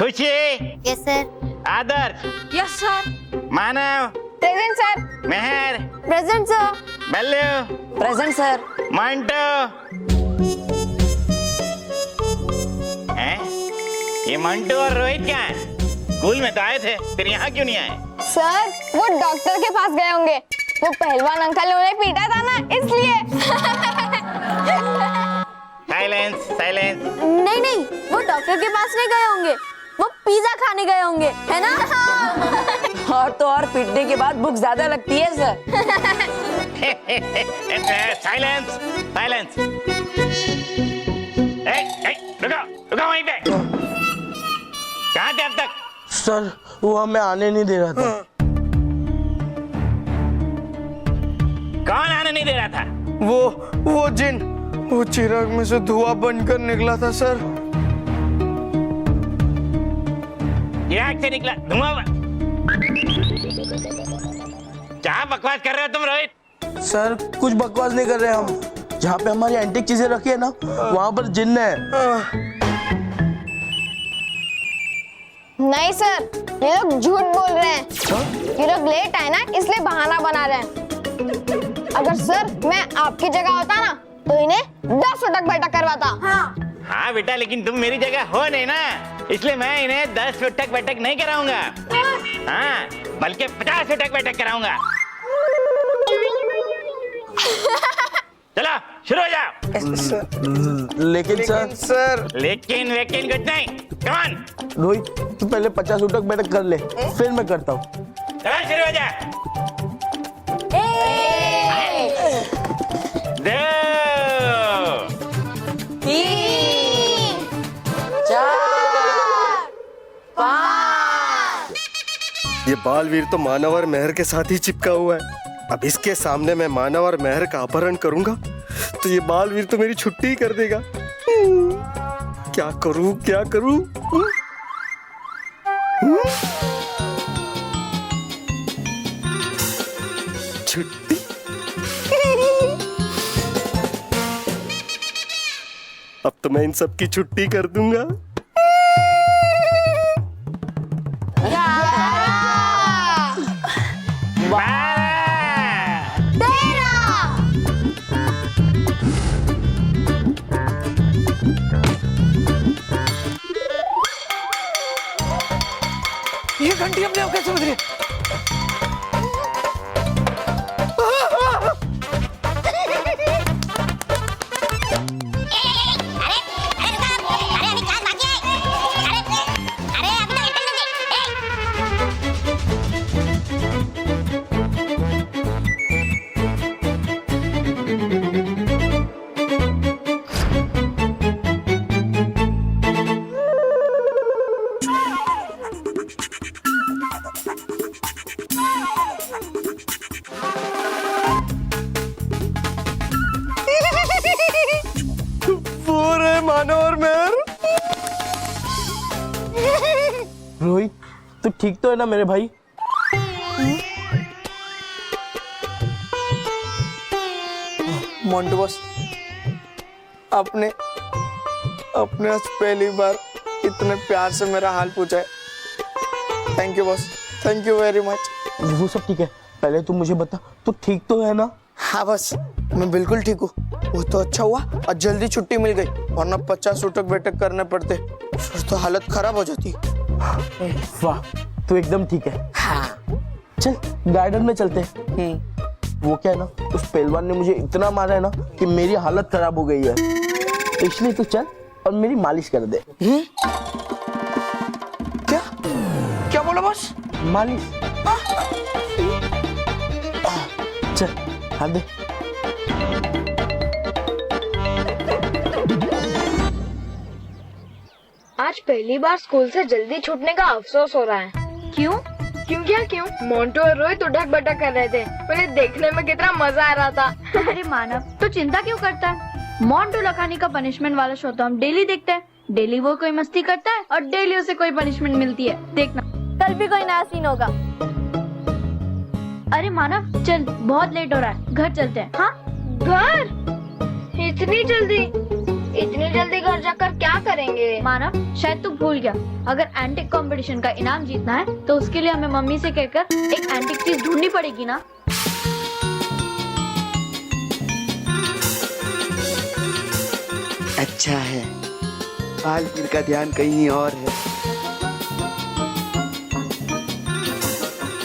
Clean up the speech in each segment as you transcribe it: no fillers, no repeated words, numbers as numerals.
खुशी, yes sir. आदर्श, yes sir. मानव, present sir. मेहर, present sir. बल्लू, present sir. Mantu. हैं? ये मंटू और रोहित क्या है? स्कूल में तो आए थे, फिर यहाँ क्यों नहीं आए? सर वो डॉक्टर के पास गए होंगे, वो पहलवान अंकल ने उन्हें पीटा था ना, इसलिए। Silence, silence. नहीं नहीं, वो डॉक्टर के पास नहीं गए होंगे, वो पिज्जा खाने गए होंगे, है ना? और तो और पीटने के बाद भूख ज्यादा लगती है सर। Silence, silence. रुको, रुको वहीं पे। कहाँ थे अब तक? सर वो हमें आने नहीं दे रहा था। कौन आने नहीं दे रहा था? वो जिन, वो चिराग में से धुआं बनकर निकला था सर। चिराग से निकला धुआं? क्या बकवास कर रहे हो तुम रोहित? सर कुछ बकवास नहीं कर रहे हम। जहाँ पे हमारी एंटीक चीजें रखी है ना, वहाँ पर जिन्न है। नहीं सर, ये लोग झूठ बोल रहे हैं। ये लोग लेट आए ना, इसलिए बहाना बना रहे हैं। अगर सर मैं आपकी जगह होता ना, तो इन्हें 10 उठक बैठक करवाता। हाँ बेटा, लेकिन तुम मेरी जगह हो नहीं ना, इसलिए मैं इन्हें 10 उठक बैठक नहीं कराऊंगा। हाँ, बल्कि 50 उठक बैठक कराऊंगा। चलो शुरू हो जाओ। लेकिन सर लेकिन वेकिन कुछ नहीं। कम ऑन, रोहित तू पहले 50 उठक बैठक कर ले, फिर मैं करता हूँ। चलो शुरू हो जा। दो, 3, 4, 5। ये बालवीर तो मानव और मेहर के साथ ही चिपका हुआ है। अब इसके सामने मैं मानव और मेहर का अपहरण करूंगा तो ये बालवीर तो मेरी छुट्टी ही कर देगा। क्या करूं, क्या करूं? छुट्टी। अब तो मैं इन सब की छुट्टी कर दूंगा। ये घंटी अपने आप कैसे बज रही है? मानव और मेहर। रोहित तू ठीक तो है ना मेरे भाई? मोंटू बॉस, आपने आज पहली बार इतने प्यार से मेरा हाल पूछा है। Thank you boss, thank you very much. वो सब ठीक है, पहले तू मुझे बता तू ठीक तो है ना? हाँ बस मैं बिल्कुल ठीक हूँ। वो तो अच्छा हुआ और जल्दी छुट्टी मिल गई, वरना 50 उठक बैठक करने पड़ते, फिर तो हालत खराब हो जाती। वाह तू एकदम ठीक है। हाँ चल गार्डन में चलते हैं। वो क्या है ना, उस पहलवान ने मुझे इतना मारा है ना कि मेरी हालत खराब हो गई है, इसलिए तू चल और मेरी मालिश कर दे। क्या क्या बोला बॉस? मालिश। चल हाथ दे। आज पहली बार स्कूल से जल्दी छूटने का अफसोस हो रहा है। क्यों? क्यों? मोंटू और रोहित उठक बैठक कर रहे थे, उन्हें देखने में कितना मजा आ रहा था। अरे मानव तो चिंता क्यों करता है? मोंटू लखानी का पनिशमेंट वाला शो तो हम डेली देखते हैं। डेली वो कोई मस्ती करता है और डेली उसे कोई पनिशमेंट मिलती है। देखना कल भी कोई नया सीन होगा। अरे मानव चल, बहुत लेट हो रहा है, घर चलते हैं। हाँ घर? इतनी जल्दी? इतनी जल्दी घर जाकर क्या करेंगे? मानव, शायद तू भूल गया, अगर एंटिक कंपटीशन का इनाम जीतना है तो उसके लिए हमें मम्मी से कहकर एक एंटिक चीज ढूंढनी पड़ेगी ना। अच्छा है, बालवीर का ध्यान कहीं और है।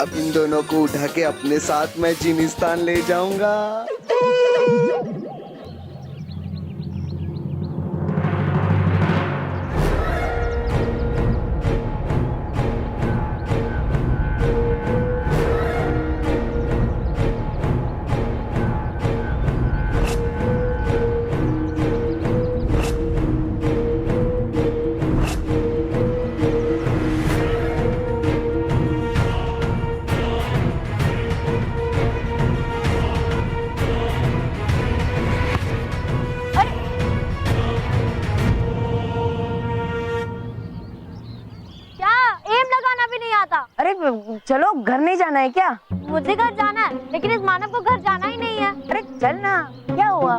अब इन दोनों को उठा के अपने साथ मैं जिनिस्तान ले जाऊंगा। अरे चलो, घर नहीं जाना है क्या? मुझे घर जाना है, लेकिन इस मानव को घर जाना ही नहीं है। अरे चल ना, क्या हुआ?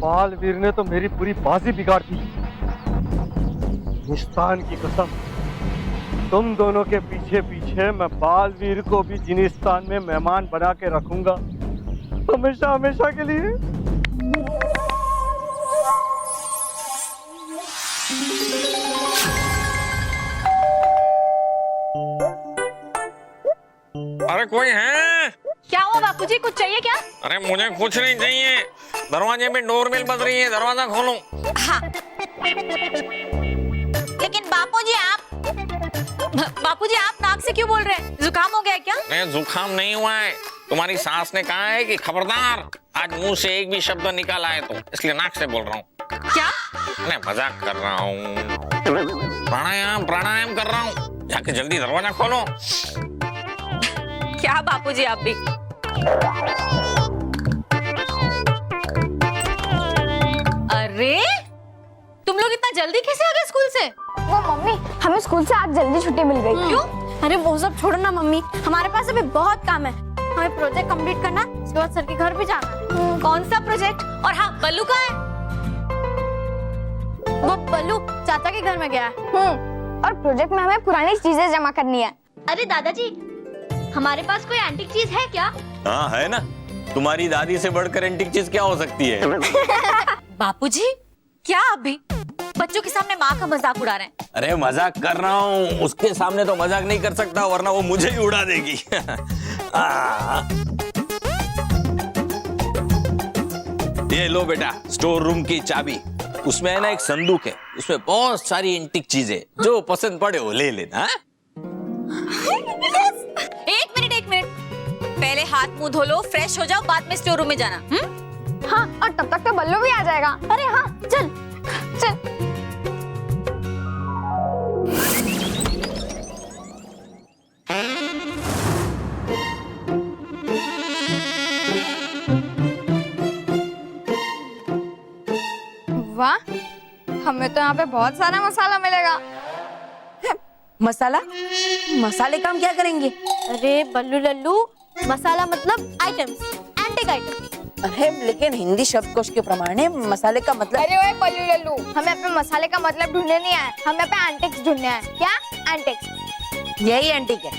बालवीर ने तो मेरी पूरी बाजी बिगाड़ दी। जिनिस्तान की कसम, तुम दोनों के पीछे पीछे मैं बालवीर को भी जिनिस्तान में मेहमान बना के रखूंगा, हमेशा हमेशा के लिए। अरे कोई है? क्या हुआ बापूजी, कुछ चाहिए क्या? अरे मुझे कुछ नहीं चाहिए, दरवाजे में डोरबेल बज रही है, दरवाजा खोलो। हाँ। लेकिन बापूजी आप नाक से क्यों बोल रहे हैं? जुकाम हो गया है क्या? नहीं, जुकाम नहीं हुआ है, तुम्हारी सास ने कहा है कि खबरदार आज मुंह से एक भी शब्द निकाल आए तो, इसलिए नाक से बोल रहा हूँ। क्या? मैं मजाक कर रहा हूँ, प्राणायाम प्राणायाम कर रहा हूँ, जाके जल्दी दरवाजा खोलो। क्या बापूजी आप भी? अरे तुम लोग इतना जल्दी कैसे आ गए स्कूल से? वो मम्मी, हमें स्कूल से आज जल्दी छुट्टी मिल गई। क्यों? अरे वो सब छोड़ो ना मम्मी, हमारे पास अभी बहुत काम है। हमें प्रोजेक्ट कंप्लीट करना, उसके बाद सर के घर भी जाना। कौन सा प्रोजेक्ट? और हाँ, बल्लू कहाँ है? वो बल्लू चाचा के घर में गया है। और प्रोजेक्ट में हमें पुरानी चीजें जमा करनी है। अरे दादाजी, हमारे पास कोई एंटिक चीज है क्या? हाँ है ना, तुम्हारी दादी से बढ़कर एंटिक चीज क्या हो सकती है? बापूजी क्या आप भी बच्चों के सामने माँ का मजाक उड़ा रहे हैं? अरे मजाक कर रहा हूँ, उसके सामने तो मजाक नहीं कर सकता, वरना वो मुझे ही उड़ा देगी। ये लो बेटा, स्टोर रूम की चाबी, उसमें है ना एक संदूक है, उसमें बहुत सारी एंटिक चीजें, जो पसंद पड़े वो ले लेना। एक मिनट, पहले हाथ मुंह धो लो, फ्रेश हो जाओ, बाद में स्टोर रूम में जाना। हाँ, और तब तक तो बल्लू भी आ जाएगा। अरे हाँ, चल चल। वाह, हमें तो यहाँ पे बहुत सारा मसाला मिलेगा। मसाला? मसाले का हम क्या करेंगे? अरे बल्लू लल्लू, मसाला मतलब आइटम्स, एंटिक आइटम्स। अरे लेकिन हिंदी शब्दकोश के प्रमाण मसाले का मतलब। अरे ओए बल्लू लल्लू, हमें अपने मसाले का मतलब ढूंढने नहीं आए, हमें अपने एंटिक्स ढूंढने आए। क्या एंटिक्स? यही एंटिक है।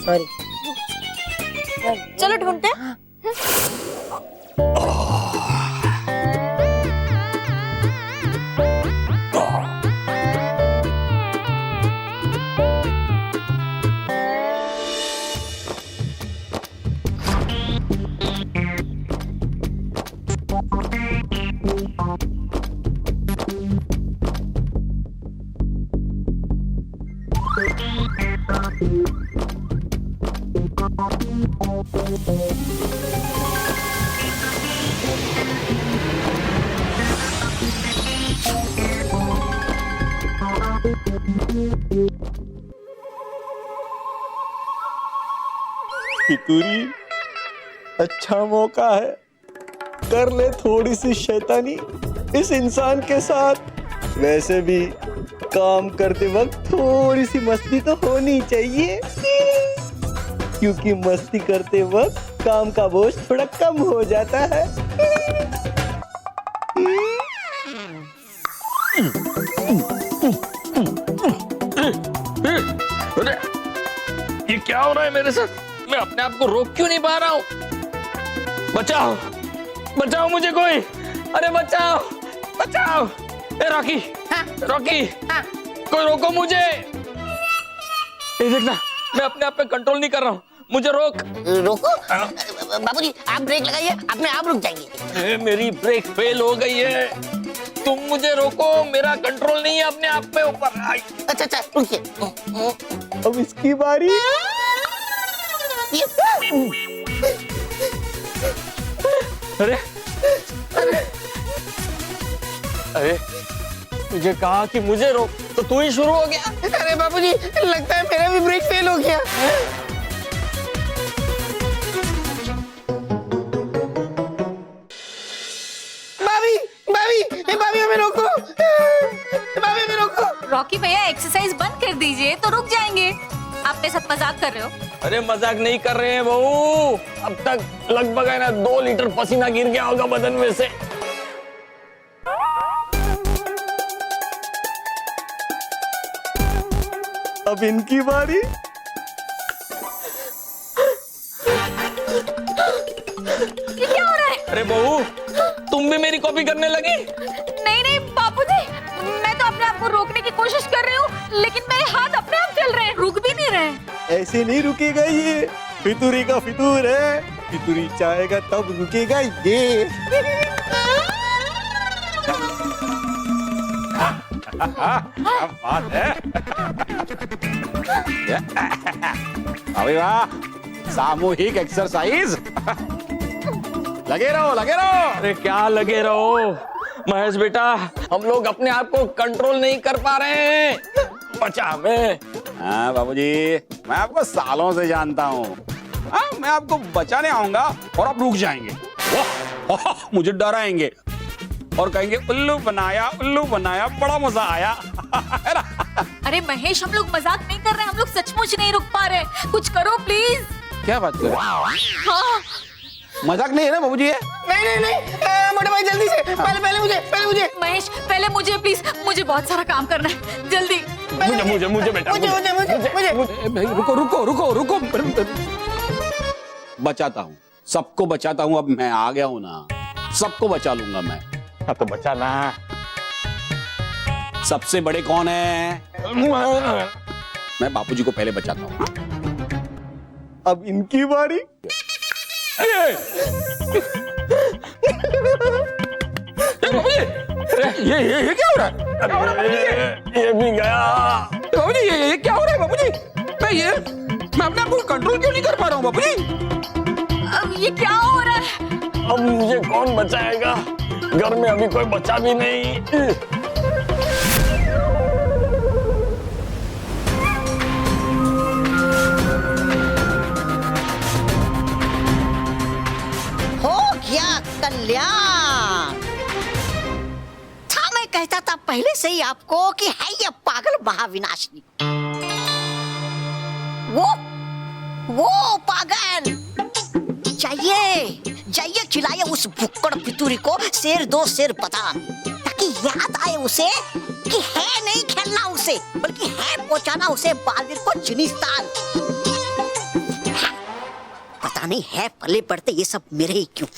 सॉरी, चलो ढूंढते हैं। फितूरी, अच्छा मौका है, कर ले थोड़ी सी शैतानी इस इंसान के साथ। वैसे भी काम करते वक्त थोड़ी सी मस्ती तो होनी चाहिए, क्योंकि मस्ती करते वक्त काम का बोझ थोड़ा कम हो जाता है। अरे ये क्या हो रहा है मेरे साथ? मैं अपने आप को रोक क्यों नहीं पा रहा हूँ? बचाओ, बचाओ मुझे कोई, अरे बचाओ, बचाओ। ए रॉकी, रॉकी, कोई रोको मुझे। ये देखना, मैं अपने आप पे कंट्रोल नहीं कर रहा हूँ, मुझे रोक। रोको बाबूजी, आप ब्रेक लगाइए, अपने आप रुक जाएंगे। मेरी ब्रेक फेल हो गई है, तुम मुझे रोको, मेरा कंट्रोल नहीं है अपने आप पे ऊपर। अच्छा अच्छा रुकिए। अब इसकी बारी। अरे अरे अरे मुझे कहा कि मुझे रोक, तो तू ही शुरू हो गया। अरे बाबूजी, लगता है मेरा भी ब्रेक फेल हो गया। भाभी हमें रोको, भाभी हमें रोको। रॉकी भैया एक्सरसाइज बंद कर दीजिए तो रुक जाएंगे। आप मेरे साथ मजाक कर रहे हो? अरे मजाक नहीं कर रहे हैं बहू, अब तक लगभग है ना 2 लीटर पसीना गिर गया होगा बदन में से। अब इनकी बारी। ये क्या हो रहा है? अरे बहू, तुम भी मेरी कॉपी करने लगी? नहीं नहीं बापूजी, मैं तो अपने आप को रोकने की कोशिश कर रही हूँ, लेकिन मेरे हाथ अपने आप चल रहे हैं, रुक भी नहीं रहे। ऐसे नहीं रुकेगा ये, फितूरी का फितूर है, फितूरी चाहेगा तब रुकेगा ये। बात है। अभी वाह, सामूहिक एक्सरसाइज। लगे रहो, लगे रहो। अरे क्या लगे रहो महेश बेटा, हम लोग अपने आप को कंट्रोल नहीं कर पा रहे हैं। बचा हमें। हाँ बाबूजी, मैं आपको सालों से जानता हूँ। हाँ, मैं आपको बचाने आऊंगा और आप रुक जाएंगे, मुझे डराएंगे और कहेंगे उल्लू बनाया, बड़ा मजा आया। अरे महेश, हम लोग मजाक नहीं कर रहे, हम लोग सचमुच नहीं रुक पा रहे, कुछ करो प्लीज। क्या बात कर रहे हैं? हाँ मजाक नहीं है ना बाबूजी? नहीं मोटे भाई जल्दी से, पहले मुझे। महेश, पहले मुझे प्लीज, मुझे बहुत सारा काम करना है, जल्दी। मुझे बेटा, मुझे। रुको। बचाता हूँ, सबको बचाता हूँ। अब मैं आ गया हूँ ना, सबको बचा लूंगा मैं। हाँ तो बचाना। सबसे बड़े कौन है? मैं बापूजी को पहले बचाता हूँ। अब इनकी बारी। ये क्या हो रहा है? ये भी गया। बाबूजी ये क्या हो रहा है बाबूजी? मैं अपने आप को कंट्रोल क्यों नहीं कर पा रहा हूँ बाबूजी? अब ये क्या हो रहा है? अब मुझे कौन बचाएगा? घर में अभी कोई बचा भी नहीं। हो गया कल्याण। था मैं कहता था पहले से ही आपको कि है ये पागल महाविनाशनी। वो पागल जाइए खिलाइए उस भुक्कड़ पितूरी को शेर 2 शेर पता, ताकि याद आए उसे कि है नहीं खेलना उसे, बल्कि है पहुंचाना उसे बालवीर को चिनिस्तान। पता नहीं है पले पड़ते ये सब मेरे ही क्यों।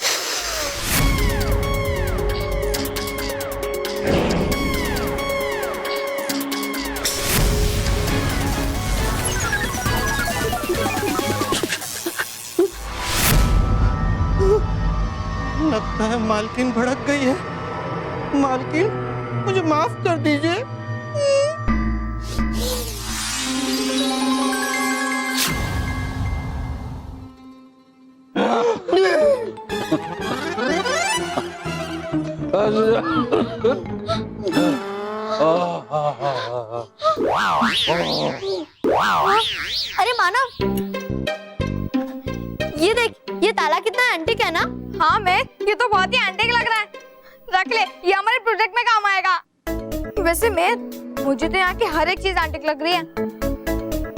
लगता है मालकिन भड़क गई है। मालकिन, मुझे माफ कर दीजिए। अरे मानव, ये देख, ये ताला कितना एंटीक है ना। हाँ मैं, ये तो बहुत ही एंटीक लग रहा है। रख ले, ये हमारे प्रोजेक्ट में काम आएगा। वैसे मैं मुझे तो यहाँ की हर एक चीज आंटिक लग रही है।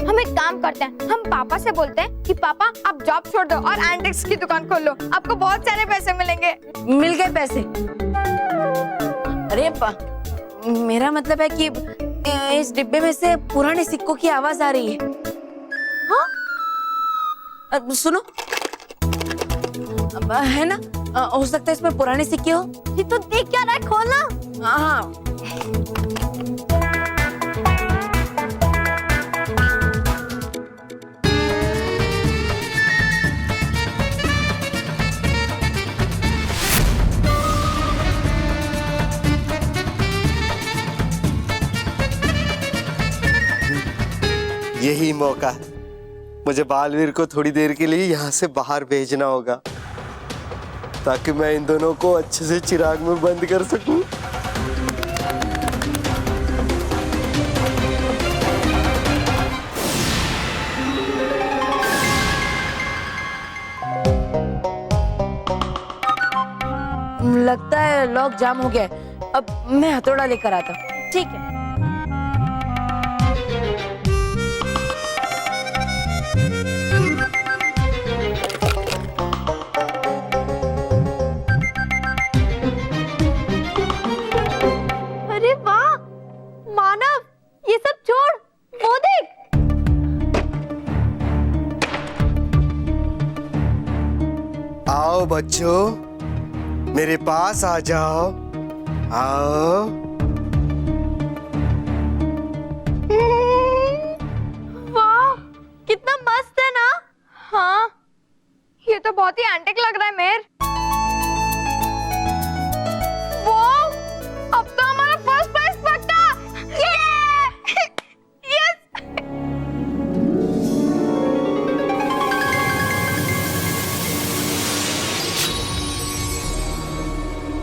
हम एक काम करते हैं, हम पापा से बोलते हैं कि पापा आप जॉब छोड़ दो और एंटिक्स की दुकान खोल लो, आपको बहुत सारे पैसे मिलेंगे। मिल गए पैसे? अरे मेरा मतलब है कि इस डिब्बे में से पुराने सिक्कों की आवाज आ रही है। हाँ? सुनो, है ना, हो सकता है इसमें पुराने सिक्के हो। ये तो देख क्या रहा है, खोलना। हाँ। यही मौका है, मुझे बालवीर को थोड़ी देर के लिए यहाँ से बाहर भेजना होगा ताकि मैं इन दोनों को अच्छे से चिराग में बंद कर सकूं। लगता है लॉक जाम हो गया है। अब मैं हथौड़ा लेकर आता हूँ। ठीक है। अरे वाह मानव, ये सब छोड़, वो देख। आओ बच्चों, मेरे पास आ जाओ, आओ। वाह कितना मस्त है ना। हाँ, ये तो बहुत ही एंटिक लग रहा है मेहर। वो अब तो हमारा फर्स्ट प्राइज पक्का। यस।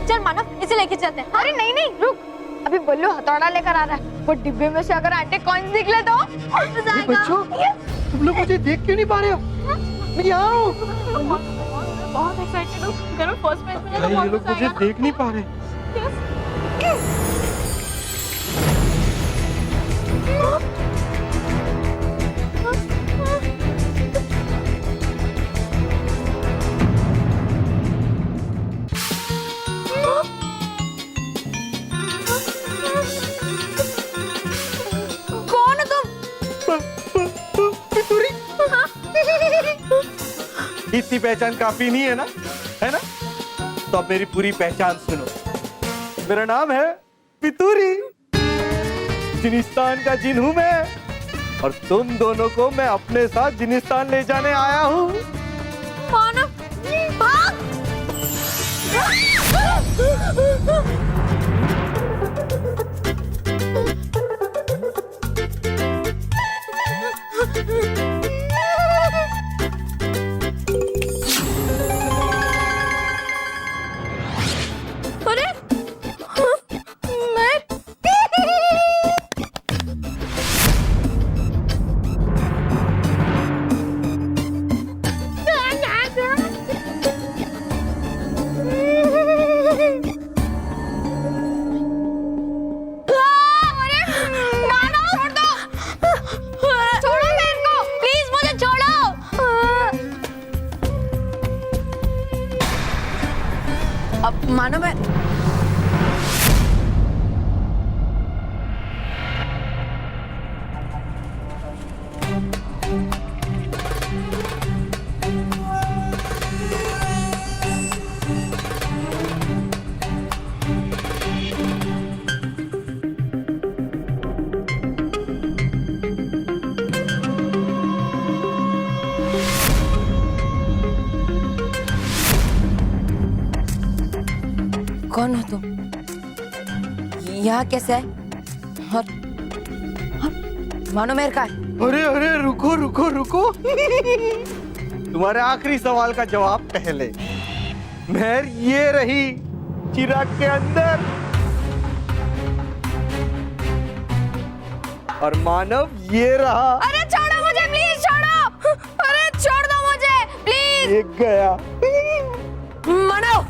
चल मानव, इसे लेके चलते हैं। अरे नहीं नहीं रुक, अभी बल्लू हथौड़ा लेकर आ रहा है। वो डिब्बे में से अगर एंटिक कॉइन्स निकले तो मजा आएगा। बच्चों, तुम लोग मुझे देख क्यों नहीं पा रहे हो? मैं यहाँ हूँ। बहुत एक्साइटेड हूँ, अगर मैं फर्स्ट प्राइज मिला तो ये बहुत लोग मजा मुझे आएगा। देख नहीं पा रहे। कौन हो तुम? इतनी पहचान काफी नहीं है ना, है ना? तो अब मेरी पूरी पहचान सुनो। मेरा नाम है पितूरी, जिनिस्तान का जिन हूं मैं, और तुम दोनों को मैं अपने साथ जिनिस्तान ले जाने आया हूँ। मानव भाग। अरे मैं अब मानो मैं कौन हो तुम? यहाँ कैसे है? और मानो मेहर का है? अरे अरे रुको रुको रुको तुम्हारे आखिरी सवाल का जवाब पहले। मेहर ये रही चिराग के अंदर, और मानव ये रहा। अरे छोड़ो मुझे प्लीज, छोड़ो। अरे छोड़ दो मुझे प्लीज। एक गया। मानव,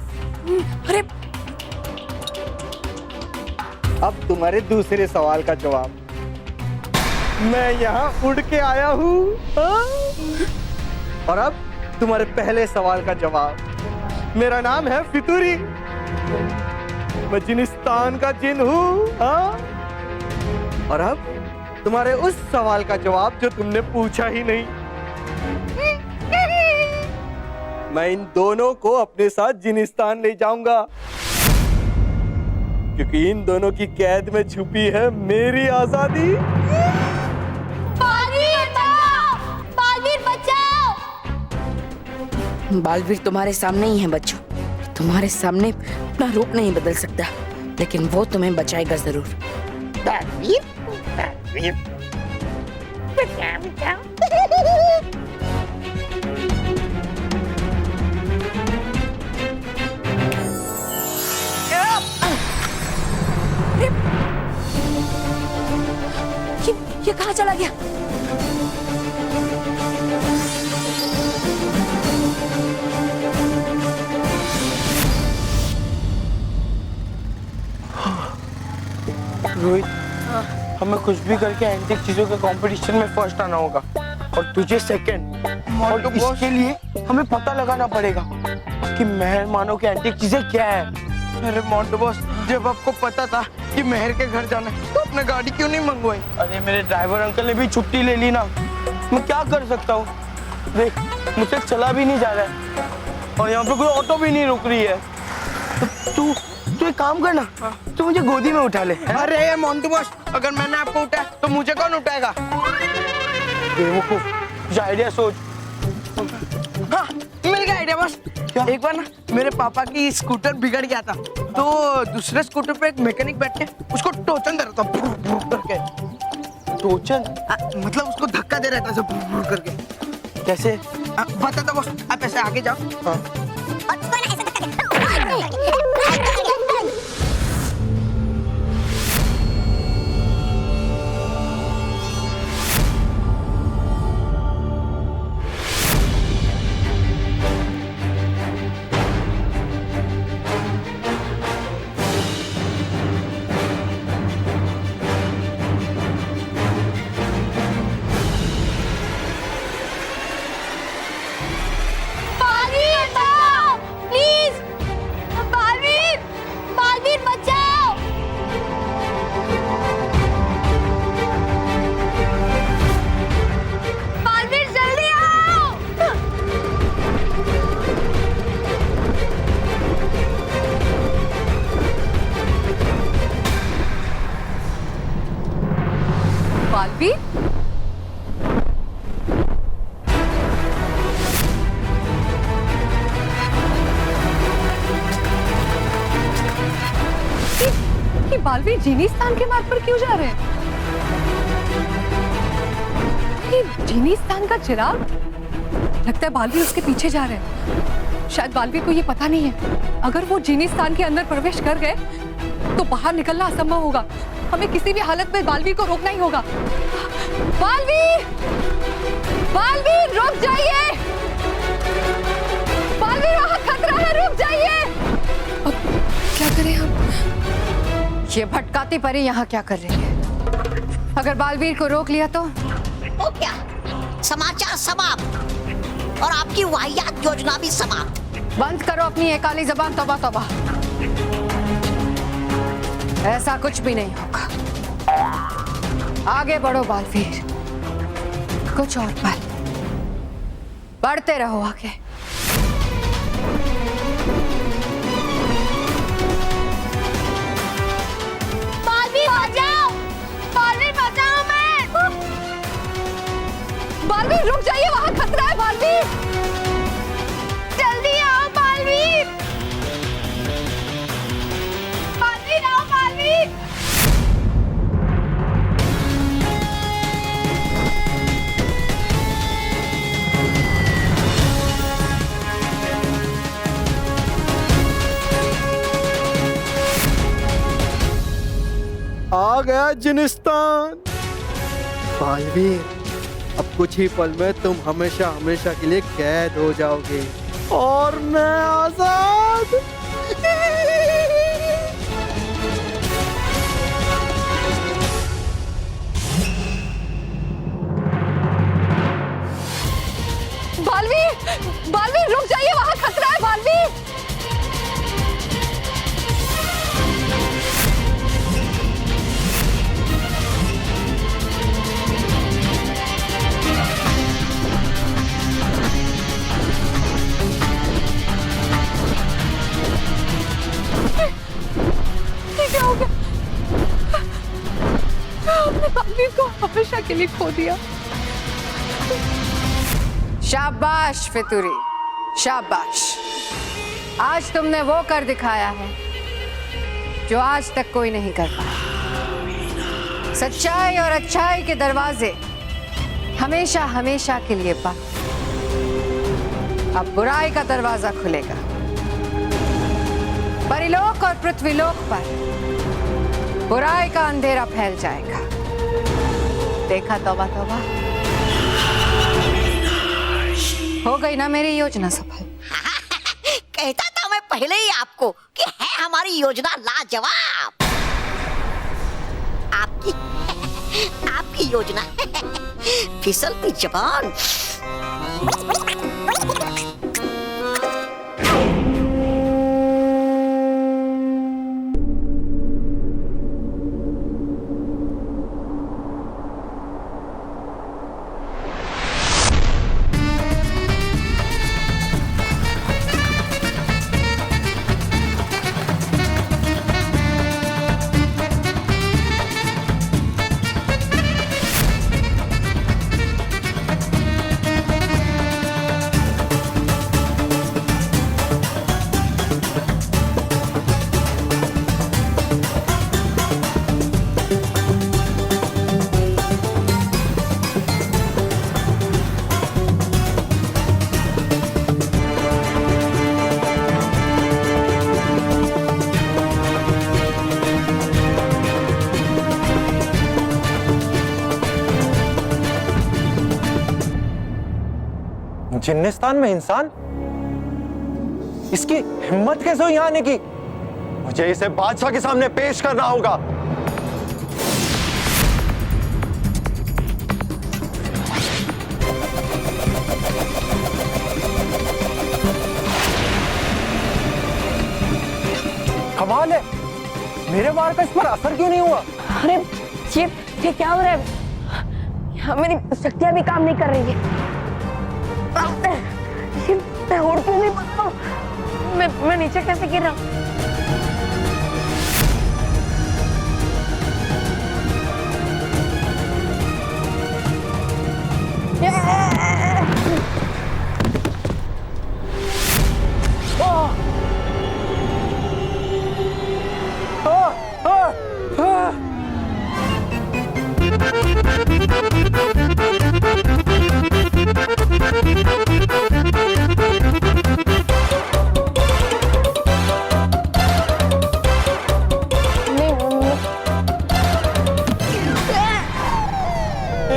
अरे अब तुम्हारे दूसरे सवाल का जवाब। मैं यहाँ उड़ के आया हूँ, हाँ? और अब तुम्हारे पहले सवाल का जवाब। मेरा नाम है फितूरी, मैं जिनिस्तान का जिन हूँ, हाँ? और अब तुम्हारे उस सवाल का जवाब जो तुमने पूछा ही नहीं। मैं इन दोनों को अपने साथ जिनिस्तान ले जाऊंगा, क्योंकि इन दोनों की कैद में छुपी है मेरी आजादी। बालवीर बचाओ! बालवीर तुम्हारे सामने ही है बच्चों, तुम्हारे सामने अपना रूप नहीं बदल सकता, लेकिन वो तुम्हें बचाएगा जरूर। बालवीर, बालवीर, बचाओ, बचाओ। ये कहाँ चला गया? रोहित, हमें कुछ भी करके एंटीक चीजों के कंपटीशन में फर्स्ट आना होगा और तुझे सेकंड। और तो इसके लिए हमें पता लगाना पड़ेगा कि मेहमानों की एंटीक चीजें क्या है। अरे मोंटू बॉस, जब आपको पता था कि मेहर के घर जाना है तो अपना गाड़ी क्यों नहीं मंगवाई? अरे मेरे ड्राइवर अंकल ने भी छुट्टी ले ली ना, मैं क्या कर सकता हूँ? देख, मुझसे चला भी नहीं जा रहा है और यहाँ पे कोई ऑटो भी नहीं रुक रही है। तो तू एक काम करना, तू मुझे गोदी में उठा ले। अरे मोंटू बॉस, अगर मैंने आपको उठाया तो मुझे कौन उठाएगा? बेवकूफ, कुछ आइडिया सोच। हाँ, मिल गया आइडिया बॉस। एक बार ना मेरे पापा की स्कूटर बिगड़ गया था, तो दूसरे स्कूटर पे एक मैकेनिक बैठ के उसको टोचन दे रहा था, भूर भूर करके। टोचन मतलब उसको धक्का दे रहा था ऐसे भूर भूर करके। कैसे? बता दो बॉस, आप ऐसे आगे जाओ। हाँ। बालवीर, कि बालवीर जिनिस्तान के मार्ग पर क्यों जा रहे हैं? ये जिनिस्तान का चिराग, लगता है बालवीर उसके पीछे जा रहे हैं। शायद बालवीर को ये पता नहीं है, अगर वो जिनिस्तान के अंदर प्रवेश कर गए तो बाहर निकलना असंभव होगा। हमें किसी भी हालत में बालवीर को रोकना ही होगा। बालवीर, बालवीर रुक जाइए! बालवीर, वहां खतरा है, रुक जाइए! अब क्या करें हम? ये भटकाती परी यहाँ क्या कर रही है? अगर बालवीर को रोक लिया तो क्या? समाचार समाप्त और आपकी वाहियात योजना भी समाप्त। बंद करो अपनी ये काली जबान, तौबा तौबा। ऐसा कुछ भी नहीं होगा। आगे बढ़ो बालवीर, कुछ और पल, बढ़ते रहो आगे। बालवीर बचाओ! बालवीर बचाओ! मैं बालवीर रुक जाइए, वहां खतरा है। बालवीर जल्दी आओ! बालवीर, बालवीर आओ! बालवीर, आ गया जिनिस्तान। बालवीर, अब कुछ ही पल में तुम हमेशा हमेशा के लिए कैद हो जाओगे और मैं आजाद। हमेशा के लिए खो दिया। शाबाश फितूरी, शाबाश। आज तुमने वो कर दिखाया है जो आज तक कोई नहीं कर पाया। सच्चाई और अच्छाई के दरवाजे हमेशा हमेशा के लिए बंद। अब बुराई का दरवाजा खुलेगा। परिलोक और पृथ्वीलोक पर बुराई का अंधेरा फैल जाएगा। देखा तौबा तौबा, हो गई ना मेरी योजना सफल। कहता था मैं पहले ही आपको कि है हमारी योजना लाजवाब। आपकी योजना फिसलती जबान। जिन्निस्तान में इंसान, इसकी हिम्मत कैसे हुई यहाँ आने की? मुझे इसे बादशाह के सामने पेश करना होगा। कमाल है, मेरे वार का इस पर असर क्यों नहीं हुआ? अरे ये क्या हो रहा है? मेरी शक्तियां भी काम नहीं कर रही है। मैं उड़ क्यों नहीं पा रहा हूँ? मैं नीचे कैसे गिर रहा हूँ?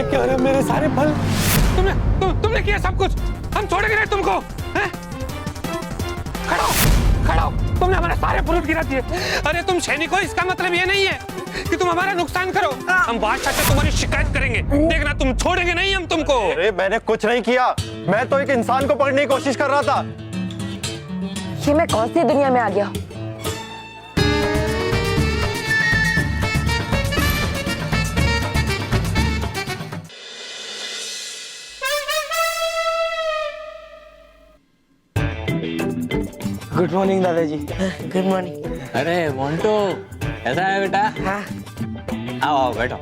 क्या रे मेरे सारे फल? तुमने किया सब कुछ, हम छोड़ेंगे नहीं तुमको। खड़ो, तुमने हमारे सारे फ्रूट गिरा दिए। अरे तुम सैनिक हो, इसका मतलब ये नहीं है कि तुम हमारा नुकसान करो। हम बादशाह से तुम्हारी शिकायत करेंगे, देखना तुम छोड़ेंगे नहीं हम तुमको। अरे मैंने कुछ नहीं किया, मैं तो एक इंसान को पकड़ने की कोशिश कर रहा था। ये मैं कौन सी दुनिया में आ गया? गुड मॉर्निंग दादाजी। Good morning. अरे मोंटू, कैसा है बेटा? हाँ। आओ आओ बैठो।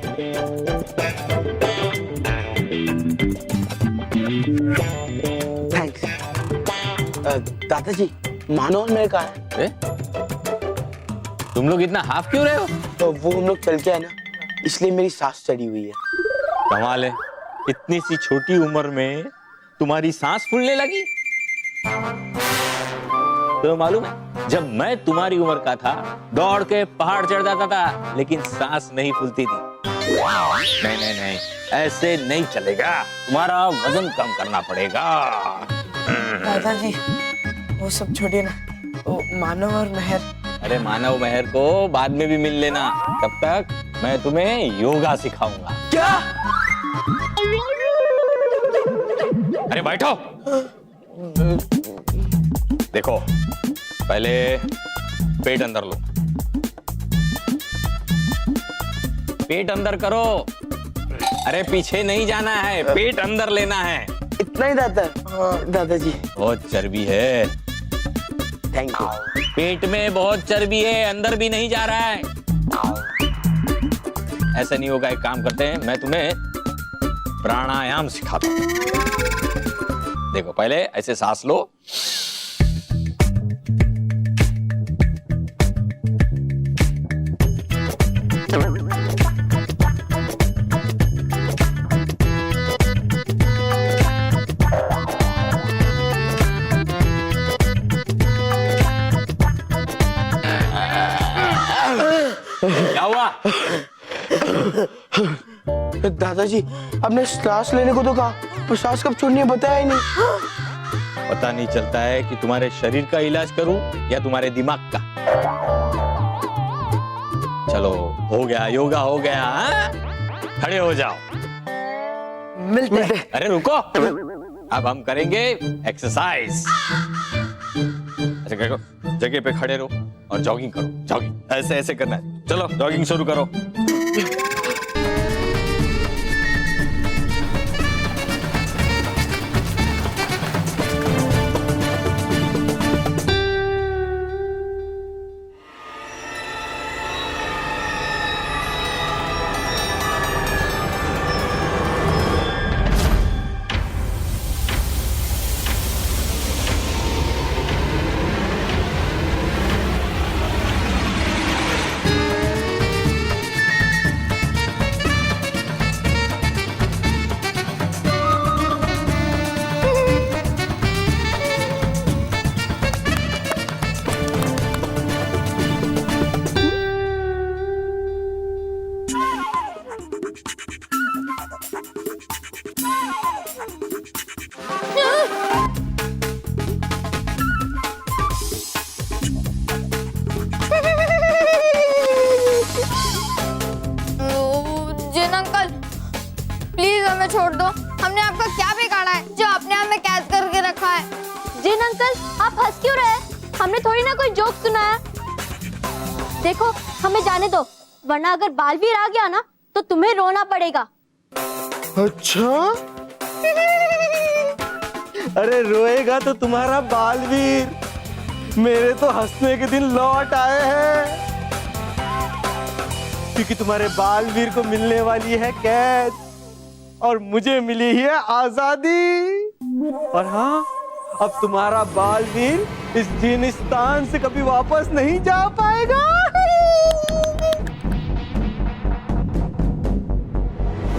थैंक्स। दादाजी, मानो मेरे कहा है? तुम लोग इतना हाफ क्यों रहे हो? तो वो हम लोग चल के आए ना, इसलिए मेरी सांस चढ़ी हुई है। कमाल है, इतनी सी छोटी उम्र में तुम्हारी सांस फूलने लगी। तो मालूम है, जब मैं तुम्हारी उम्र का था, दौड़ के पहाड़ चढ़ जाता था, लेकिन सांस नहीं फूलती थी। नहीं, ऐसे नहीं चलेगा, तुम्हारा वजन कम करना पड़ेगा। दादाजी, वो सब छोड़िए ना, वो मानव और मेहर। अरे मानव मेहर को बाद में भी मिल लेना, तब तक मैं तुम्हें योगा सिखाऊंगा। क्या? अरे बैठो। देखो, पहले पेट अंदर लो, पेट अंदर करो। अरे पीछे नहीं जाना है, पेट अंदर लेना है। इतना ही दादाजी। बहुत चर्बी है। Thank you. पेट में बहुत चर्बी है, अंदर भी नहीं जा रहा है। ऐसा नहीं होगा, एक काम करते हैं, मैं तुम्हें प्राणायाम सिखाता हूं। देखो पहले ऐसे सांस लो, क्या हुआ? दादाजी आपने सांस लेने को तो कहा, पर सांस कब छोड़नी है बताया ही नहीं। पता नहीं चलता है कि तुम्हारे शरीर का इलाज करूं या तुम्हारे दिमाग का। चलो हो गया, योगा हो गया, हाँ? खड़े हो जाओ। मिलते हैं। अरे रुको, अब हम करेंगे एक्सरसाइज। अच्छा करो, जगह पे खड़े रहो और जॉगिंग करो, जॉगिंग ऐसे ऐसे करना है। चलो जॉगिंग शुरू करो। जिन अंकल प्लीज हमें छोड़ दो, हमने आपका क्या बिगाड़ा है जो अपने आप में कैद करके रखा है। जिन अंकल आप हंस क्यों रहे हैं? हमने थोड़ी ना कोई जोक सुना है। देखो हमें जाने दो, वरना अगर बालवीर आ गया ना तो तुम्हें रोना पड़ेगा। अच्छा? अरे रोएगा तो तुम्हारा बालवीर, मेरे तो हंसने के दिन लौट आए हैं, क्योंकि तुम्हारे बालवीर को मिलने वाली है कैद और मुझे मिली है आजादी। और हाँ, अब तुम्हारा बालवीर इस जिनिस्तान से कभी वापस नहीं जा पाएगा।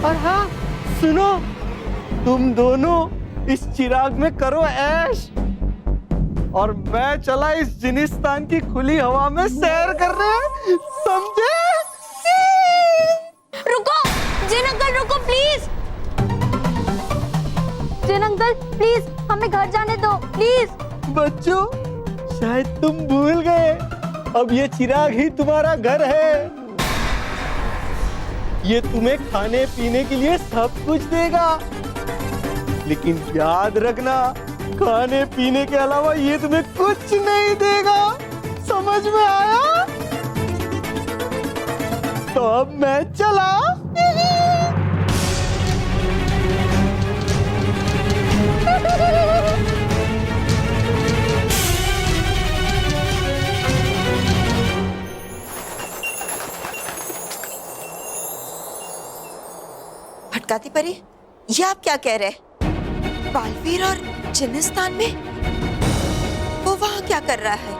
और हाँ सुनो, तुम दोनों इस चिराग में करो ऐश, और मैं चला इस जिनिस्तान की खुली हवा में सैर करने, समझे? रुको जिन अंकल, रुको प्लीज। जिन अंकल प्लीज हमें घर जाने दो प्लीज। बच्चों शायद तुम भूल गए, अब ये चिराग ही तुम्हारा घर है। ये तुम्हें खाने पीने के लिए सब कुछ देगा, लेकिन याद रखना खाने पीने के अलावा ये तुम्हें कुछ नहीं देगा। समझ में आया? तो अब मैं चला। भटकाती परी, ये आप क्या कह रहे हैं? बालवीर और जिनिस्तान में? वो वहाँ क्या कर रहा है?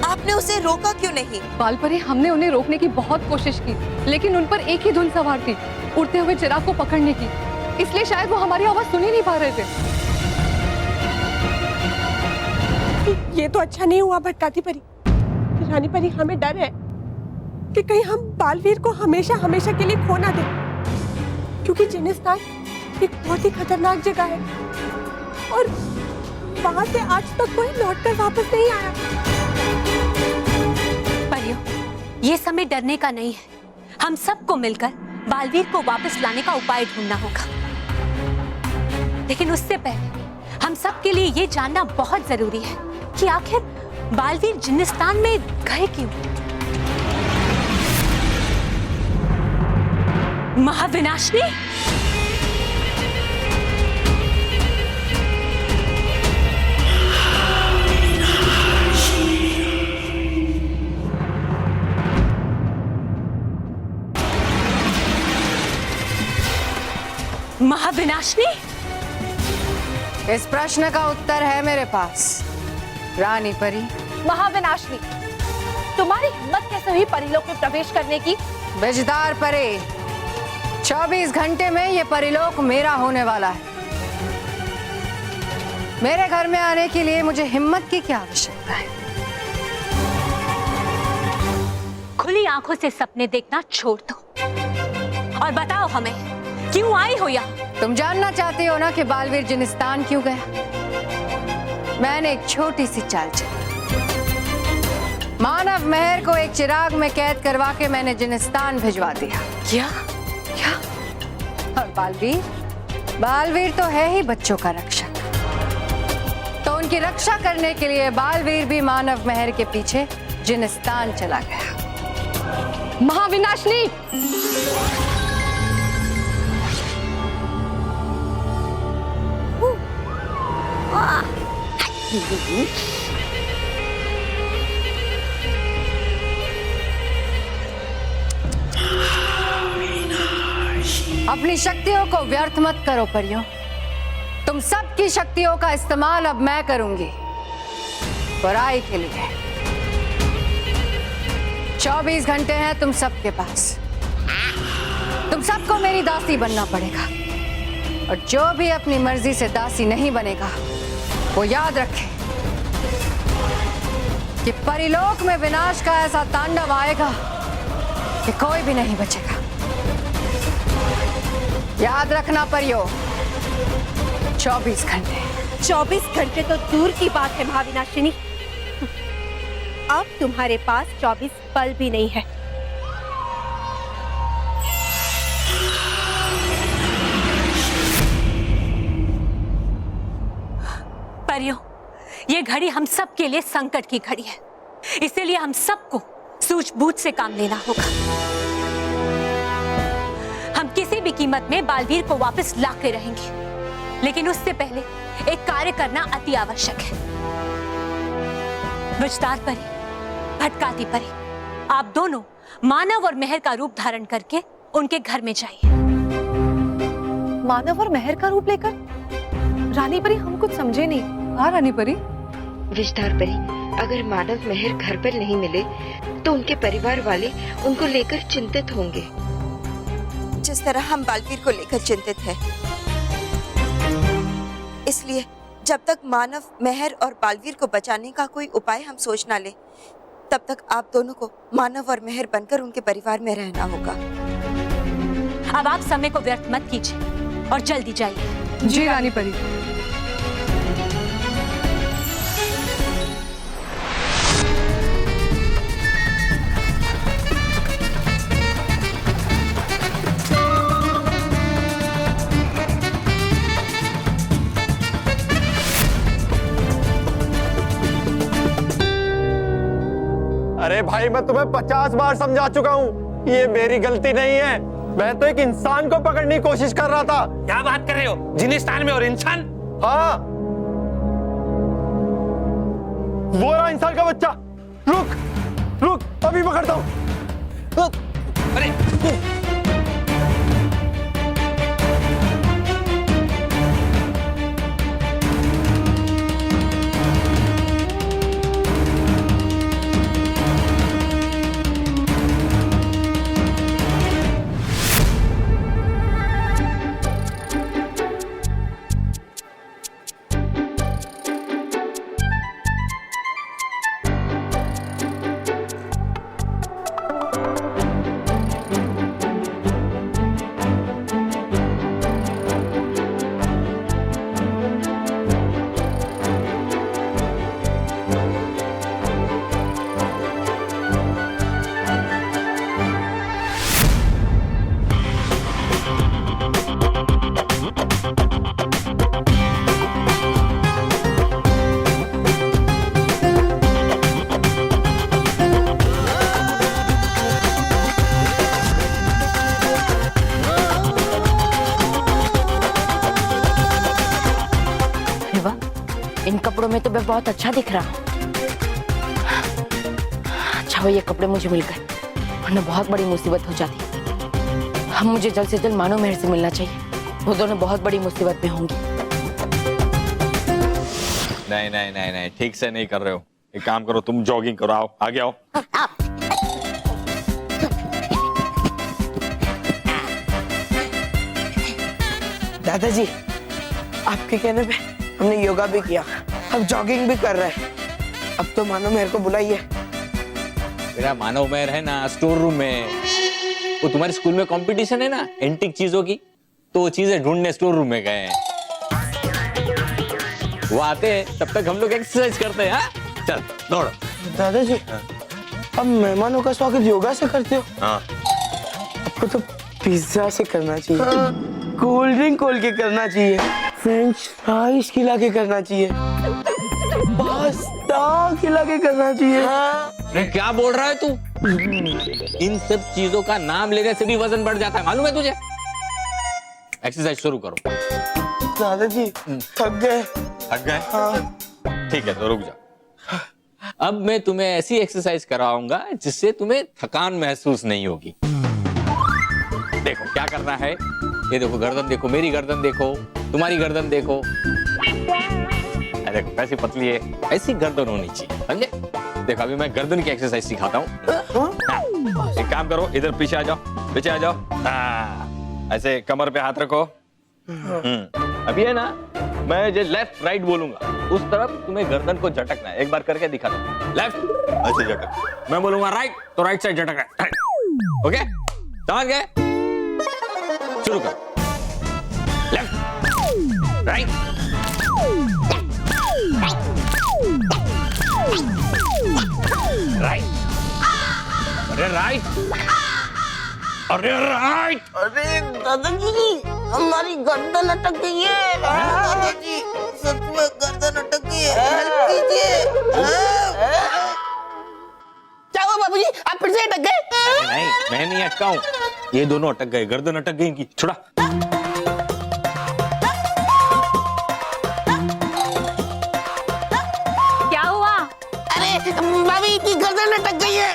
आपने उसे रोका क्यों नहीं? बालपरी, हमने उन्हें रोकने की बहुत कोशिश की, लेकिन उन पर एक ही धुन सवार थी, उड़ते हुए चिराग को पकड़ने की। इसलिए शायद वो हमारी आवाज सुन ही नहीं पा रहे थे। ये तो अच्छा नहीं हुआ भटकाती परी। रानी परी, हमें डर है कि कहीं हम बालवीर को हमेशा हमेशा के लिए खो ना दें, क्योंकि जिनिस्तान एक बहुत ही खतरनाक जगह है और वहां से आज तक कोई लौटकर वापस नहीं आया। परियों, ये समय डरने का नहीं है। हम सबको मिलकर बालवीर को वापस लाने का उपाय ढूंढना होगा, लेकिन उससे पहले हम सबके लिए ये जानना बहुत जरूरी है कि आखिर बालवीर जिनिस्तान में गए क्यों? महाविनाशनी, विनाशनी, इस प्रश्न का उत्तर है मेरे पास रानी परी। महाविनाशनी, तुम्हारी हिम्मत कैसे हुई परिलोक में प्रवेश करने की? बेजदार परे, 24 घंटे में ये परिलोक मेरा होने वाला है। मेरे घर में आने के लिए मुझे हिम्मत की क्या आवश्यकता है? खुली आंखों से सपने देखना छोड़ दो और बताओ हमें क्यों आई हो यहाँ? तुम जानना चाहती हो ना कि बालवीर जिनिस्तान क्यों गया? मैंने एक छोटी सी चाल चली। मानव महर को एक चिराग में कैद करवा के मैंने जिनिस्तान भिजवा दिया। क्या? क्या? और बालवीर तो है ही बच्चों का रक्षक, तो उनकी रक्षा करने के लिए बालवीर भी मानव महर के पीछे जिनिस्तान चला गया। महाविनाशनी, अपनी शक्तियों को व्यर्थ मत करो परियों। तुम सबकी शक्तियों का इस्तेमाल अब मैं करूंगी बुराई के लिए। 24 घंटे हैं तुम सबके पास। तुम सबको मेरी दासी बनना पड़ेगा, और जो भी अपनी मर्जी से दासी नहीं बनेगा वो याद रखे कि परिलोक में विनाश का ऐसा तांडव आएगा कि कोई भी नहीं बचेगा। याद रखना परियो, 24 घंटे। 24 घंटे तो दूर की बात है महाविनाशिनी, अब तुम्हारे पास 24 पल भी नहीं है। परियों, ये घड़ी हम सब के लिए संकट की घड़ी है, इसीलिए हम सबको सूझबूझ से काम लेना होगा। हम किसी भी कीमत में बालवीर को वापस ला के रहेंगे, लेकिन उससे पहले एक कार्य करना अति आवश्यक है। विजदार परी, भटकाती परी, आप दोनों मानव और मेहर का रूप धारण करके उनके घर में जाइए। मानव और मेहर का रूप लेकर? रानी परी, हम कुछ समझे नहीं। हाँ रानी परी। विजदार परी, अगर मानव मेहर घर पर नहीं मिले तो उनके परिवार वाले उनको लेकर चिंतित होंगे, जिस तरह हम बालवीर को लेकर चिंतित हैं। इसलिए जब तक मानव मेहर और बालवीर को बचाने का कोई उपाय हम सोच ना ले, तब तक आप दोनों को मानव और मेहर बनकर उनके परिवार में रहना होगा। अब आप समय को व्यर्थ मत कीजिए और जल्दी जाइए। जी रानी परी। अरे भाई, मैं तुम्हें 50 बार समझा चुका हूँ, ये मेरी गलती नहीं है। मैं तो एक इंसान को पकड़ने की कोशिश कर रहा था। क्या बात कर रहे हो? जिनिस्तान में और इंसान? हाँ, वो रहा इंसान का बच्चा। रुक रुक, अभी पकड़ता हूँ। अरे इन कपड़ों में तो मैं बहुत अच्छा दिख रहा हूँ। अच्छा, वो ये कपड़े मुझे मिल गए, वरना बहुत बड़ी मुसीबत हो जाती। हम मुझे जल्द से जल्द मानव मेहर से मिलना चाहिए। वो दोनों बहुत बड़ी मुसीबत में होंगी। नहीं नहीं नहीं नहीं, ठीक से नहीं कर रहे हो। एक काम करो, तुम जॉगिंग करो, आओ आगे आओ। दादाजी, आपके कहने पे हमने योगा भी किया, अब जॉगिंग भी कर रहे हैं। अब तो मानो मेरे को बुलाइए। मेरा मानव मेहर है ना स्टोर रूम में। वो तुम्हारे स्कूल में कंपटीशन है ना एंटीक चीजों की, तो वो चीजें ढूंढने स्टोर रूम में गए हैं। वो आते हैं, तब तक हम लोग एक्सरसाइज करते हैं। हाँ? चल दौड़। दादाजी, अब मेहमानों का स्वागत योगा से करते हो? हाँ। आपको तो पिज्जा से करना चाहिए, कोल्ड ड्रिंक खोल के करना चाहिए, फ्रेंच फ्राइज खिला के करना चाहिए, पास्ता खिला के करना चाहिए। अरे क्या बोल रहा है तू? इन सब चीजों का नाम लेने से भी वजन बढ़ जाता है, मालूम है तुझे? एक्सरसाइज शुरू करो। दादाजी थक गए। थक गए? हाँ। ठीक है तो रुक जाओ। अब मैं तुम्हें ऐसी एक्सरसाइज कराऊंगा जिससे तुम्हें थकान महसूस नहीं होगी। देखो क्या करना है, ये देखो गर्दन देखो, मेरी गर्दन देखो, तुम्हारी गर्दन देखो। देखो कैसी पतली है, ऐसी गर्दन होनी चाहिए, समझे? देखो अभी मैं गर्दन की एक्सरसाइज सिखाता हूँ। एक काम करो, इधर पीछे आ जाओ, पीछे आ जाओ। ऐसे कमर पे हाथ रखो। अभी है ना, मैं जो लेफ्ट राइट बोलूंगा उस तरफ तुम्हें गर्दन को झटकना है। एक बार करके दिखा दो। लेफ्ट ऐसे झटक, मैं बोलूंगा राइट तो राइट साइड झटकना है। ओके समझ गए? शुरू कर। लेफ्ट राइट राइट, अरे राइट, अरे राइट। अरे दादाजी, हमारी गर्दन अटक गई है। दादाजी सच में गर्दन अटक गई है, हेल्प कीजिए। क्या हुआ बाबूजी, आप फिर से अटक गए? नहीं मैं नहीं अटका हूँ, ये दोनों अटक गए, गर्दन अटक गई इनकी। छोड़ा। क्या हुआ? अरे भाभी की गर्दन अटक गई है।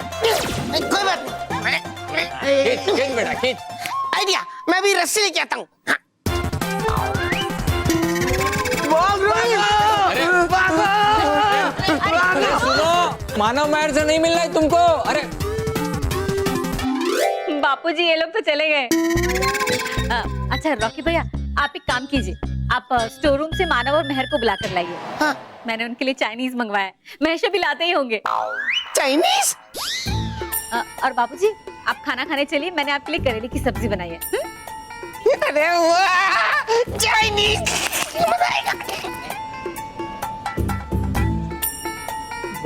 कोई बात नहीं, खींच बेटा खींच। आइडिया, मैं भी रस्सी लेके आता हूँ। अरे सुनो, मानव मेहर से नहीं मिलना है तुमको। अरे बापूजी ये लोग तो चले गए। अच्छा रॉकी भैया, आप एक काम कीजिए, आप स्टोर रूम से मानव और मेहर को बुला कर लाइए। हाँ। मैंने उनके लिए चाइनीज मंगवाया है, महेश भी लाते ही होंगे। चाइनीज? और बापूजी आप खाना खाने चलिए, मैंने आपके लिए करेले की सब्जी बनाई है। अरे वाह, चाइनीज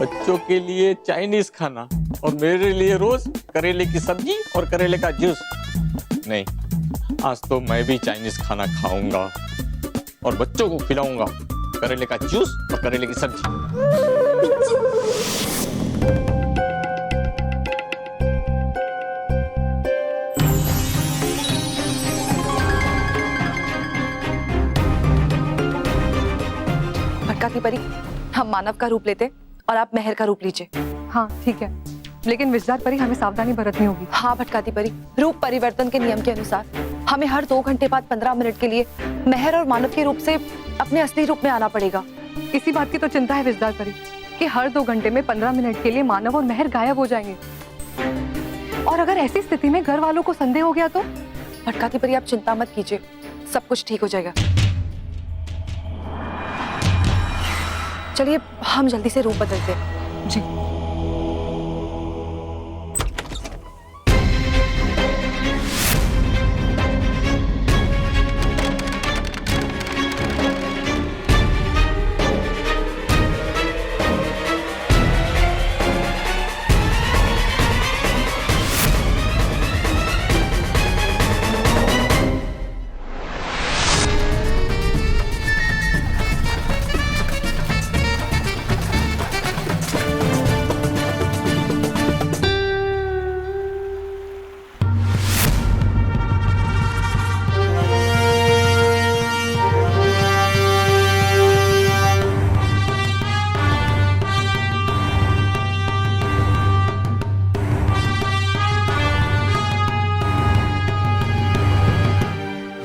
बच्चों के लिए चाइनीज खाना और मेरे लिए रोज करेले की सब्जी और करेले का जूस। नहीं, आज तो मैं भी चाइनीज खाना खाऊंगा और बच्चों को खिलाऊंगा करेले का जूस और करेले की सब्जी। भटकाती परी, हम मानव का रूप लेते और आप मेहर का रूप लीजिए। हाँ ठीक है, लेकिन विजदार परी हमें सावधानी बरतनी होगी। हाँ भटकाती परी, रूप परिवर्तन के नियम के अनुसार हमें हर 2 घंटे बाद 15 मिनट के लिए मेहर और मानव के रूप से अपने असली रूप में आना पड़ेगा। इसी बात की तो चिंता है विजदार परी कि हर 2 घंटे में 15 मिनट के लिए मानव और मेहर गायब हो जाएंगे। और अगर ऐसी स्थिति में घर वालों को संदेह हो गया तो? भटकाती परी आप चिंता मत कीजिए, सब कुछ ठीक हो जाएगा। चलिए हम जल्दी से रूप बदलते हैं। जी।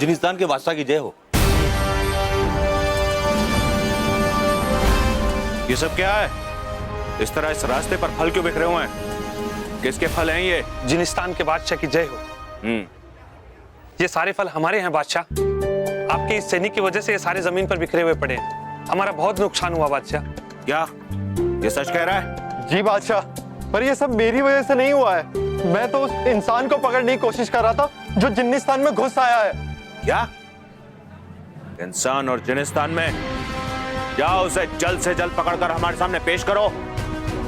जिनिस्तान के बादशाह की जय हो। ये सब क्या है? इस तरह इस रास्ते पर फल क्यों बिखरे हुए हैं? किसके फल हैं ये? जिनिस्तान के बादशाह की जय हो। ये सारे फल हमारे हैं बादशाह। आपके इस सैनिक की वजह से ये सारे जमीन पर बिखरे हुए पड़े हैं। हमारा बहुत नुकसान हुआ बादशाह। क्या ये सच कह रहा है? जी बादशाह, पर ये सब मेरी वजह से नहीं हुआ है। मैं तो उस इंसान को पकड़ने की कोशिश कर रहा था जो जिन्निस्तान में घुस आया है। क्या? इंसान और जिनिस्तान में? जाओ उसे जल्द से जल्द पकड़कर हमारे सामने पेश करो।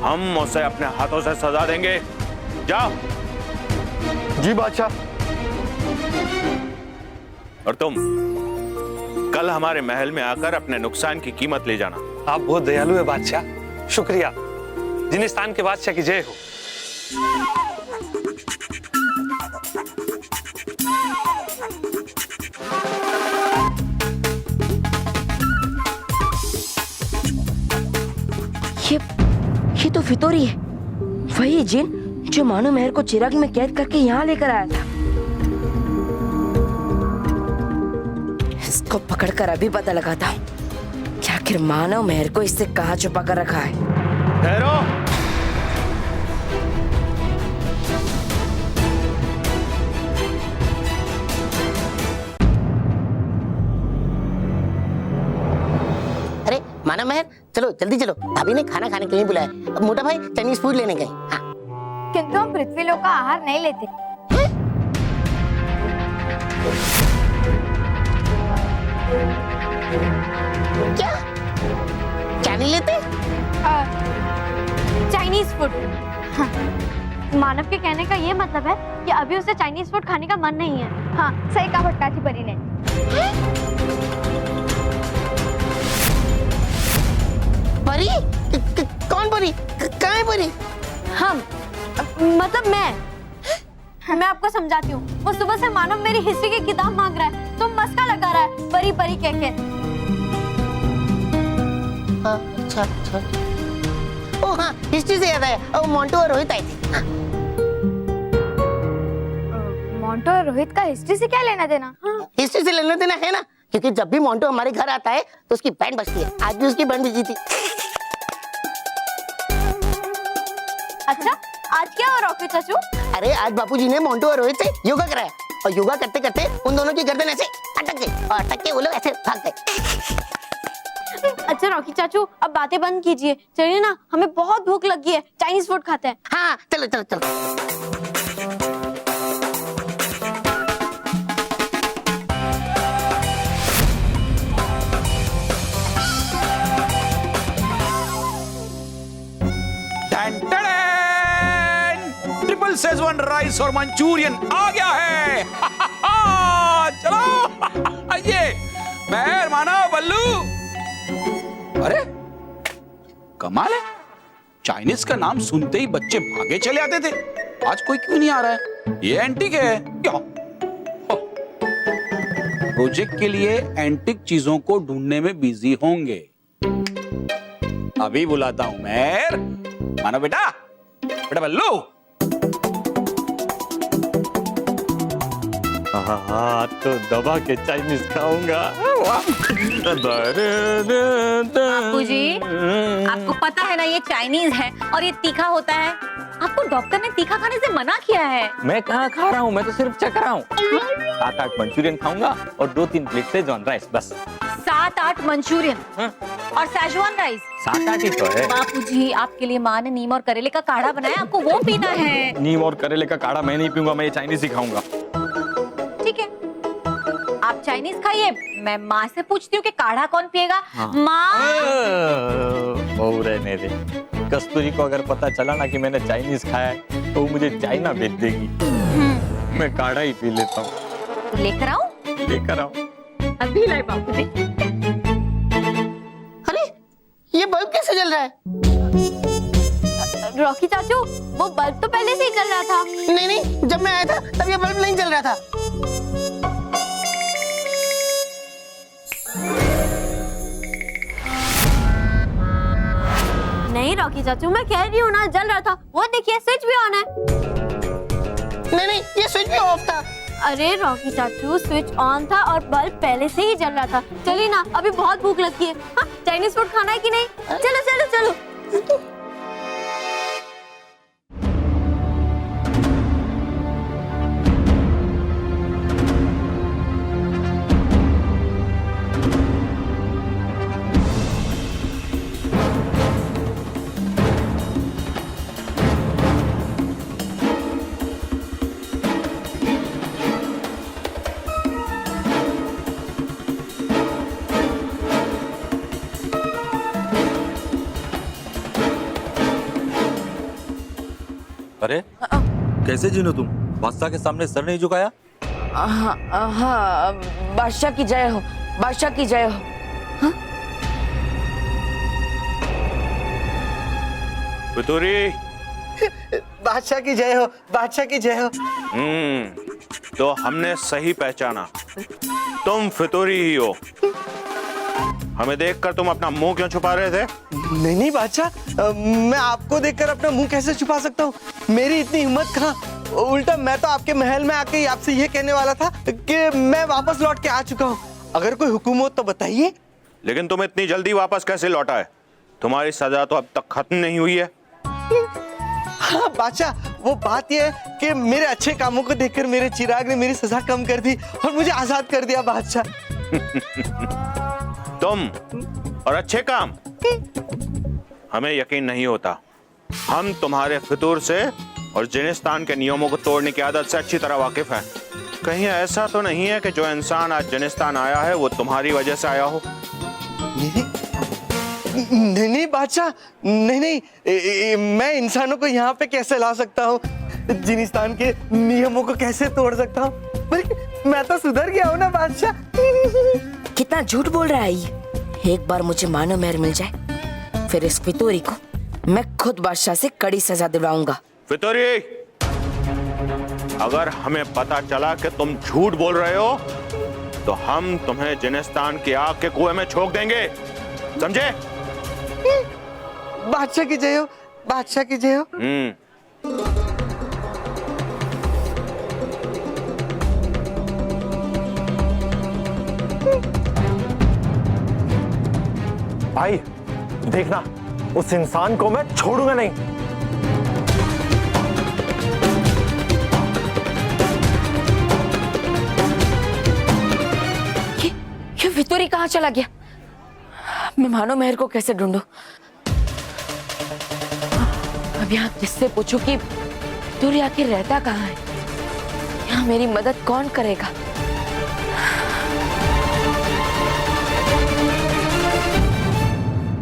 हम उसे अपने हाथों से सजा देंगे। जाओ। जी बादशाह। और तुम कल हमारे महल में आकर अपने नुकसान की कीमत ले जाना। आप बहुत दयालु है बादशाह, शुक्रिया। जिनिस्तान के बादशाह की जय हो। ये तो फितौरी है, वही जिन जो मानो मेहर को चिराग में कैद करके यहाँ लेकर आया था। इसको पकड़कर अभी पता लगाता हूँ कि आखिर मानव मेहर को इससे कहाँ छुपा कर रखा है। ठहरो। अरे मानव मेहर, चलो जल्दी चलो, भाभी ने खाना खाने के लिए बुलाया। अब मोटा भाई चाइनीज फूड लेने गए। हाँ। किंतु हम पृथ्वी लोक का आहार नहीं लेते। क्या? क्या नहीं लेते? Chinese food. हाँ। मानव के कहने का ये मतलब है कि अभी उसे चाइनीज फूड खाने का मन नहीं है। हाँ, सही कहा भटकाती परी ने। परी? कौन परी? कहाँ है परी? हम, मतलब मैं आपको समझाती हूँ। वो सुबह से मानव मेरी हिस्ट्री की किताब मांग रहा है, तो मस्का लगा रहा है परी परी कह के। अच्छा अच्छा। ओ हाँ, हिस्ट्री से याद आया, मोंटो और रोहित आए थे। मोंटो और रोहित का हिस्ट्री से क्या लेना देना? हिस्ट्री से लेना देना है ना, क्योंकि जब भी मोंटो हमारे घर आता है तो उसकी बैंड बजती है। आज भी उसकी बैंड बजी थी। अच्छा, आज क्या हो रॉकी चाचू? अरे आज बापूजी ने मोंटो और रोहित से योगा कराया, और योगा करते करते उन दोनों की गर्दन ऐसे अटक गई, और अटक के वो लोग ऐसे भाग गए। अच्छा रॉकी चाचू, अब बातें बंद कीजिए, चलिए ना, हमें बहुत भूख लगी है, चाइनीज फूड खाते हैं। हाँ चलो चलो चलो। ट्रिपल शेजवान राइस और मंचूरियन आ गया है। चलो आइए, मेहर, मानव, बल्लू। अरे कमाल है, चाइनीज का नाम सुनते ही बच्चे भागे चले आते थे। आज कोई क्यों नहीं आ रहा है? ये एंटीक है क्या? प्रोजेक्ट के लिए एंटीक चीजों को ढूंढने में बिजी होंगे। अभी बुलाता हूं। मेहर, मानो बेटा, बेटा बल्लू। हाँ तो दबा के चाइनीज खाऊंगा। बापूजी, आपको पता है ना ये चाइनीज है और ये तीखा होता है। आपको डॉक्टर ने तीखा खाने से मना किया है। मैं कहाँ खा रहा हूँ, मैं तो सिर्फ चख रहा हूँ। 7-8 मंचूरियन खाऊंगा और 2-3 प्लेट शेजवान राइस, बस। 7-8 मंचूरियन और सेजवान राइस? 7-8 ही तो है। बापूजी, आपके लिए माँ ने नीम और करेले का काढ़ा बनाया, आपको वो पीना है। नीम और करेले का काढ़ा मैं नहीं पीऊंगा, मैं ये चाइनीज ही खाऊंगा। ठीक है, आप चाइनीज खाइए, मैं माँ से पूछती हूँ कि काढ़ा कौन पिएगा। माँ, बहु रहने दे। कस्तूरी को अगर पता चला ना कि मैंने चाइनीज खाया है तो वो मुझे चाइना भेज देगी। मैं काढ़ा ही पी लेता हूँ। तो लेकर आऊं? लेकर आओ। अभी लाए बापूजी। अरे ये बल्ब कैसे जल रहा है? रॉकी चाचू, वो बल्ब तो पहले से ही जल रहा था। नहीं नहीं, जब मैं आया था तब ये बल्ब नहीं जल रहा था। नहीं रॉकी चाचू, मैं कह रही हूँ ना, जल रहा था। वो देखिए, स्विच भी ऑन है। नहीं नहीं, ये स्विच भी ऑफ था। अरे रॉकी चाचू, स्विच ऑन था और बल्ब पहले से ही जल रहा था। चलिए ना, अभी बहुत भूख लगती है। हाँ, चाइनीज फूड खाना है कि नहीं? चलो चलो चलो। अरे कैसे जीनो तुम? बादशाह के सामने सर नहीं झुकाया? हाँ, बादशाह की जय हो, बादशाह की जय हो। हाँ? फितूरी, बादशाह की जय हो, बादशाह की जय हो। तो हमने सही पहचाना, तुम फितूरी ही हो। हमें देखकर तुम अपना मुंह क्यों छुपा रहे थे? नहीं नहीं बादशाह, मैं आपको देखकर अपना मुंह कैसे छुपा सकता हूँ? मेरी इतनी हिम्मत कहाँ। उल्टा मैं तो आपके महल में आके ही आपसे ये कहने वाला था कि मैं वापस लौट के आ चुका हूँ। अगर कोई हुक्म हो तो बताइए। लेकिन तुम इतनी जल्दी वापस कैसे लौटा है? तुम्हारी सजा तो अब तक खत्म नहीं हुई है। हाँ बादशाह, वो बात ये है कि मेरे अच्छे कामों को देखकर मेरे चिराग ने मेरी सजा कम कर दी और मुझे आजाद कर दिया बादशाह। तुम और अच्छे काम? हमें यकीन नहीं होता। हम तुम्हारे फितूर से और जिनिस्तान के नियमों को तोड़ने की आदत से अच्छी तरह वाकिफ हैं। कहीं ऐसा तो नहीं है कि जो इंसान आज जिनिस्तान आया है वो तुम्हारी वजह से आया हो? नहीं नहीं बादशाह, नहीं नहीं, मैं इंसानों को यहाँ पे कैसे ला सकता हूँ? जिनिस्तान के नियमों को कैसे तोड़ सकता हूँ? बल्कि मैं तो सुधर गया हूँ ना बादशाह। कितना झूठ बोल रहा है ये। एक बार मुझे मानो मेहर मिल जाए, फिर इस फितूरी को मैं खुद बादशाह से कड़ी सजा दिलवाऊंगा। फितूरी, अगर हमें पता चला कि तुम झूठ बोल रहे हो तो हम तुम्हें जिनिस्तान की आग के कुएं में छोक देंगे, समझे? बादशाह की जय हो, बादशाह की जय हो। भाई देखना, उस इंसान को मैं छोड़ूंगा नहीं। ये फितूरी कहाँ चला गया? मैं मानो मेहर को कैसे ढूंढूं? अब यहाँ किससे पूछूं कि फितूरी आखिर रहता कहाँ है? यहाँ मेरी मदद कौन करेगा?